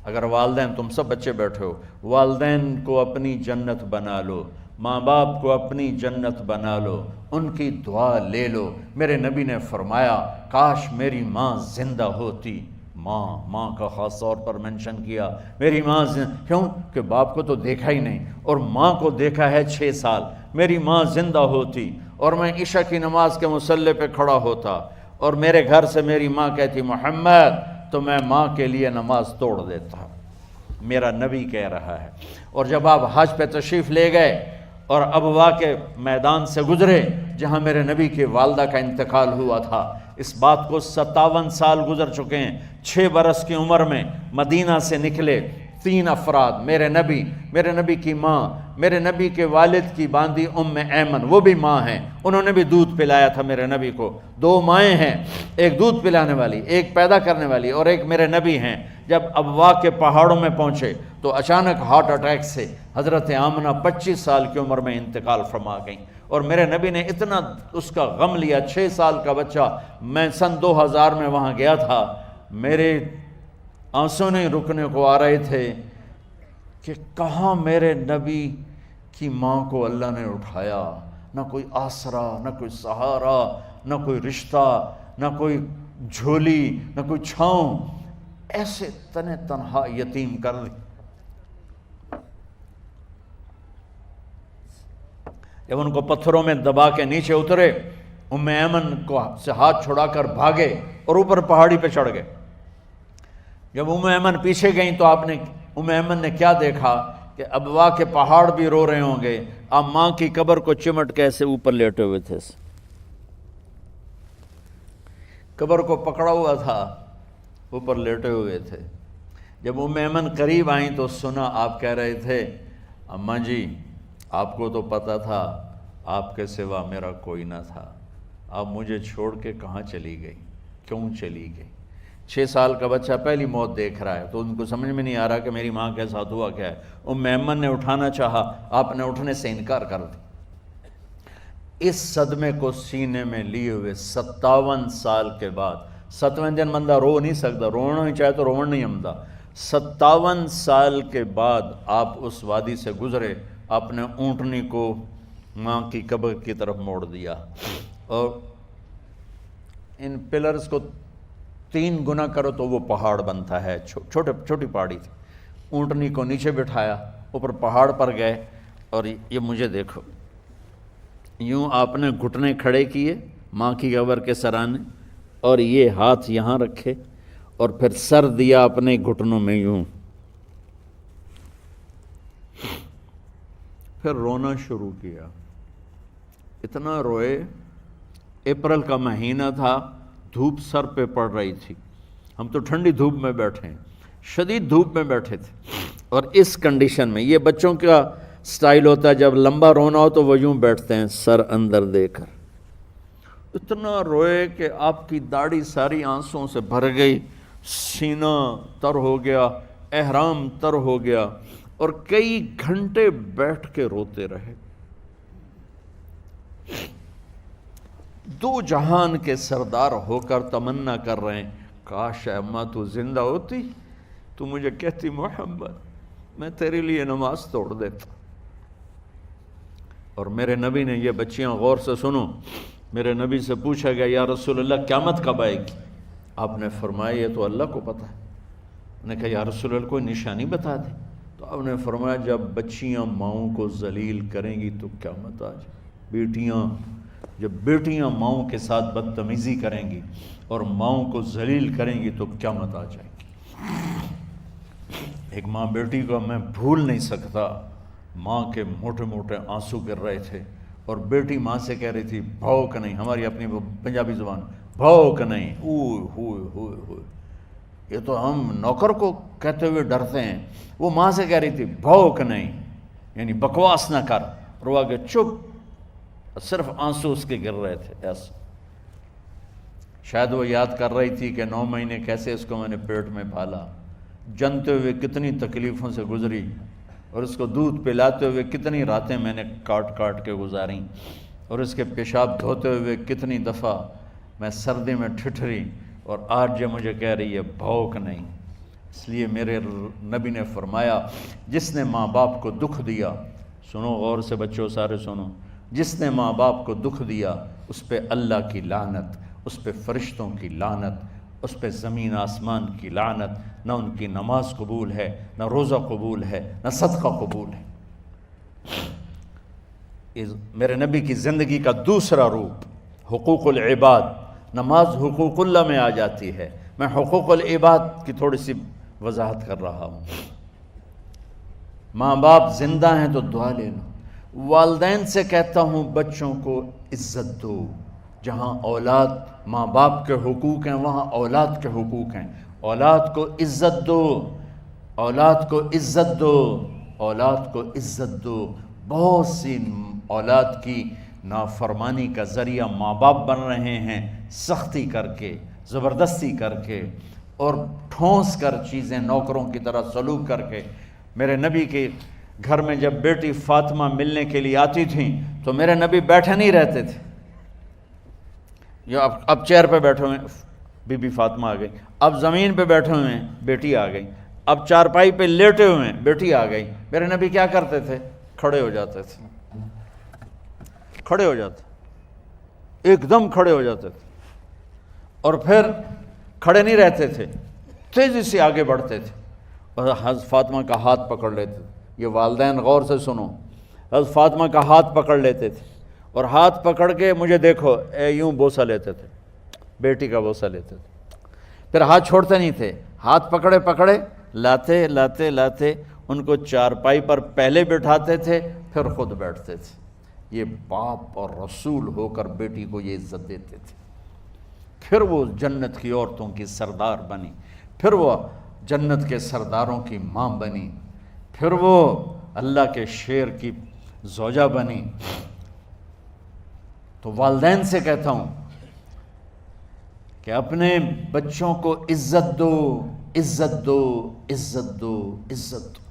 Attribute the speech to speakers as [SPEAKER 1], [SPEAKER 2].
[SPEAKER 1] اگر والدین، تم سب بچے بیٹھے ہو، والدین کو اپنی جنت بنا لو، ماں باپ کو اپنی جنت بنا لو، ان کی دعا لے لو۔ میرے نبی نے فرمایا کاش میری ماں زندہ ہوتی۔ ماں کا خاص طور پر منشن کیا، میری ماں کیوں کہ باپ کو تو دیکھا ہی نہیں، اور ماں کو دیکھا ہے 6 سال۔ میری ماں زندہ ہوتی اور میں عشاء کی نماز کے مصلی پہ کھڑا ہوتا اور میرے گھر سے میری ماں کہتی محمد، تو میں ماں کے لیے نماز توڑ دیتا۔ میرا نبی کہہ رہا ہے۔ اور جب آپ حج پہ تشریف لے گئے اور ابوا کے میدان سے گزرے جہاں میرے نبی کی والدہ کا انتقال ہوا تھا، اس بات کو 57 سال گزر چکے ہیں۔ 6 برس کی عمر میں مدینہ سے نکلے 3 افراد، میرے نبی کی ماں، میرے نبی کے والد کی باندی ایمن، وہ بھی ماں ہیں، انہوں نے بھی دودھ پلایا تھا میرے نبی کو۔ 2 مائیں ہیں، ایک دودھ پلانے والی، ایک پیدا کرنے والی، اور ایک میرے نبی ہیں۔ جب ابوا کے پہاڑوں میں پہنچے تو اچانک ہارٹ اٹیک سے حضرت آمنہ 25 سال کی عمر میں انتقال فرما گئیں، اور میرے نبی نے اتنا اس کا غم لیا۔ 6 سال کا بچہ، میں سن 2000 میں وہاں گیا تھا، میرے آنسو نہیں رکنے کو آ رہے تھے کہ کہاں میرے نبی کی ماں کو اللہ نے اٹھایا، نہ کوئی آسرا، نہ کوئی سہارا، نہ کوئی رشتہ، نہ کوئی جھولی، نہ کوئی چھاؤں، ایسے تنہا یتیم کر دی۔ جب ان کو پتھروں میں دبا کے نیچے اترے، ایمن کو سے ہاتھ چھڑا کر بھاگے اور اوپر پہاڑی پہ چڑھ گئے۔ جب ایمن پیچھے گئیں تو ایمن نے کیا دیکھا کہ ابوا کے پہاڑ بھی رو رہے ہوں گے، اب ماں کی قبر کو چمٹ کے ایسے اوپر لیٹے ہوئے تھے، قبر کو پکڑا ہوا تھا، اوپر لیٹے ہوئے تھے۔ جب ایمن قریب آئیں تو سنا آپ کہہ رہے تھے اماں جی، آپ کو تو پتہ تھا آپ کے سوا میرا کوئی نہ تھا، آپ مجھے چھوڑ کے کہاں چلی گئی، کیوں چلی گئی؟ 6 سال کا بچہ پہلی موت دیکھ رہا ہے تو ان کو سمجھ میں نہیں آ رہا کہ میری ماں کے ساتھ ہوا کیا ہے۔ ایمن نے اٹھانا چاہا، آپ نے اٹھنے سے انکار کر دیا۔ اس صدمے کو سینے میں لیے ہوئے 57 سال کے بعد، 7ویں دن بندہ رو نہیں سکتا، رونا ہی چاہے تو رونا نہیں آمدا، 57 سال کے بعد آپ اس وادی سے گزرے، اپنے اونٹنی کو ماں کی قبر کی طرف موڑ دیا، اور ان پلرز کو 3 گنا کرو تو وہ پہاڑ بنتا ہے، چھوٹی پہاڑی تھی۔ اونٹنی کو نیچے بٹھایا، اوپر پہاڑ پر گئے، اور یہ مجھے دیکھو، یوں آپ نے گھٹنے کھڑے کیے ماں کی قبر کے سرانے، اور یہ ہاتھ یہاں رکھے اور پھر سر دیا اپنے گھٹنوں میں یوں، پھر رونا شروع کیا۔ اتنا روئے، اپریل کا مہینہ تھا، دھوپ سر پہ پڑ رہی تھی، ہم تو ٹھنڈی دھوپ میں بیٹھے ہیں، شدید دھوپ میں بیٹھے تھے، اور اس کنڈیشن میں یہ بچوں کا سٹائل ہوتا ہے، جب لمبا رونا ہو تو وہ یوں بیٹھتے ہیں سر اندر دے کر۔ اتنا روئے کہ آپ کی داڑھی ساری آنسوں سے بھر گئی، سینہ تر ہو گیا، احرام تر ہو گیا، اور کئی گھنٹے بیٹھ کے روتے رہے۔ 2 جہان کے سردار ہو کر تمنا کر رہے ہیں کاش اماں تو زندہ ہوتی، تو مجھے کہتی محمد میں تیرے لیے نماز توڑ دیتا۔ اور میرے نبی نے، یہ بچیاں غور سے سنو، میرے نبی سے پوچھا گیا یا رسول اللہ قیامت کب آئے گی؟ آپ نے فرمایا یہ تو اللہ کو پتہ ہے۔ انہوں نے کہا یا رسول اللہ کوئی نشانی بتا دیں، تو آپ نے فرمایا جب بچیاں ماؤں کو ذلیل کریں گی تو قیامت آ جائے۔ جب بیٹیاں ماؤں کے ساتھ بدتمیزی کریں گی اور ماؤں کو ذلیل کریں گی تو قیامت آ جائے گی۔ ایک ماں بیٹی کو میں بھول نہیں سکتا، ماں کے موٹے موٹے آنسو گر رہے تھے، اور بیٹی ماں سے کہہ رہی تھی بھوک نہیں، ہماری اپنی پنجابی زبان، بھوک نہیں، اوہ ہوئے ہوئے ہوئے، یہ تو ہم نوکر کو کہتے ہوئے ڈرتے ہیں، وہ ماں سے کہہ رہی تھی بھوک نہیں، یعنی بکواس نہ کر، رو آگے چپ، صرف آنسو اس کے گر رہے تھے ایسا۔ شاید وہ یاد کر رہی تھی کہ 9 مہینے کیسے اس کو میں نے پیٹ میں پالا، جنتے ہوئے کتنی تکلیفوں سے گزری، اور اس کو دودھ پلاتے ہوئے کتنی راتیں میں نے کاٹ کاٹ کے گزاریں، اور اس کے پیشاب دھوتے ہوئے کتنی دفعہ میں سردی میں ٹھٹھری، اور آج یہ مجھے کہہ رہی ہے بھوک نہیں۔ اس لیے میرے نبی نے فرمایا جس نے ماں باپ کو دکھ دیا، سنو غور سے بچوں سارے سنو، جس نے ماں باپ کو دکھ دیا اس پہ اللہ کی لعنت، اس پہ فرشتوں کی لعنت، اس پہ زمین آسمان کی لعنت، نہ ان کی نماز قبول ہے، نہ روزہ قبول ہے، نہ صدقہ قبول ہے۔ میرے نبی کی زندگی کا دوسرا روپ حقوق العباد، نماز حقوق اللہ میں آ جاتی ہے، میں حقوق العباد کی تھوڑی سی وضاحت کر رہا ہوں۔ ماں باپ زندہ ہیں تو دعا لے لو۔ والدین سے کہتا ہوں بچوں کو عزت دو، جہاں اولاد ماں باپ کے حقوق ہیں وہاں اولاد کے حقوق ہیں، اولاد کو عزت دو، اولاد کو عزت دو، اولاد کو عزت دو۔ بہت سی اولاد کی نافرمانی کا ذریعہ ماں باپ بن رہے ہیں، سختی کر کے، زبردستی کر کے اور ٹھونس کر چیزیں نوکروں کی طرح سلوک کر کے۔ میرے نبی کے گھر میں جب بیٹی فاطمہ ملنے کے لیے آتی تھیں تو میرے نبی بیٹھے نہیں رہتے تھے، یہ اب چیئر پہ بیٹھے ہوئے بی بی فاطمہ آ گئی، اب زمین پہ بیٹھے ہوئے ہیں بیٹی آ گئی، اب چارپائی پہ لیٹے ہوئے ہیں بیٹی آ گئی۔ میرے نبی کیا کرتے تھے؟ کھڑے ہو جاتے تھے، کھڑے ہو جاتے، ایک دم کھڑے ہو جاتے تھے، اور پھر کھڑے نہیں رہتے تھے، تیزی سے آگے بڑھتے تھے اور حضرت فاطمہ کا ہاتھ پکڑ لیتے تھے۔ یہ والدین غور سے سنو، حضرت فاطمہ کا ہاتھ پکڑ لیتے تھے اور ہاتھ پکڑ کے مجھے دیکھو یوں بوسہ لیتے تھے، بیٹی کا بوسہ لیتے تھے، پھر ہاتھ چھوڑتے نہیں تھے، ہاتھ پکڑے پکڑے لاتے لاتے لاتے ان کو چارپائی پر پہلے بٹھاتے تھے پھر خود بیٹھتے تھے۔ یہ باپ اور رسول ہو کر بیٹی کو یہ عزت دیتے تھے۔ پھر وہ جنت کی عورتوں کی سردار بنی، پھر وہ جنت کے سرداروں کی ماں بنی، پھر وہ اللہ کے شیر کی زوجہ بنی۔ تو والدین سے کہتا ہوں کہ اپنے بچوں کو عزت دو، عزت دو، عزت دو، عزت دو۔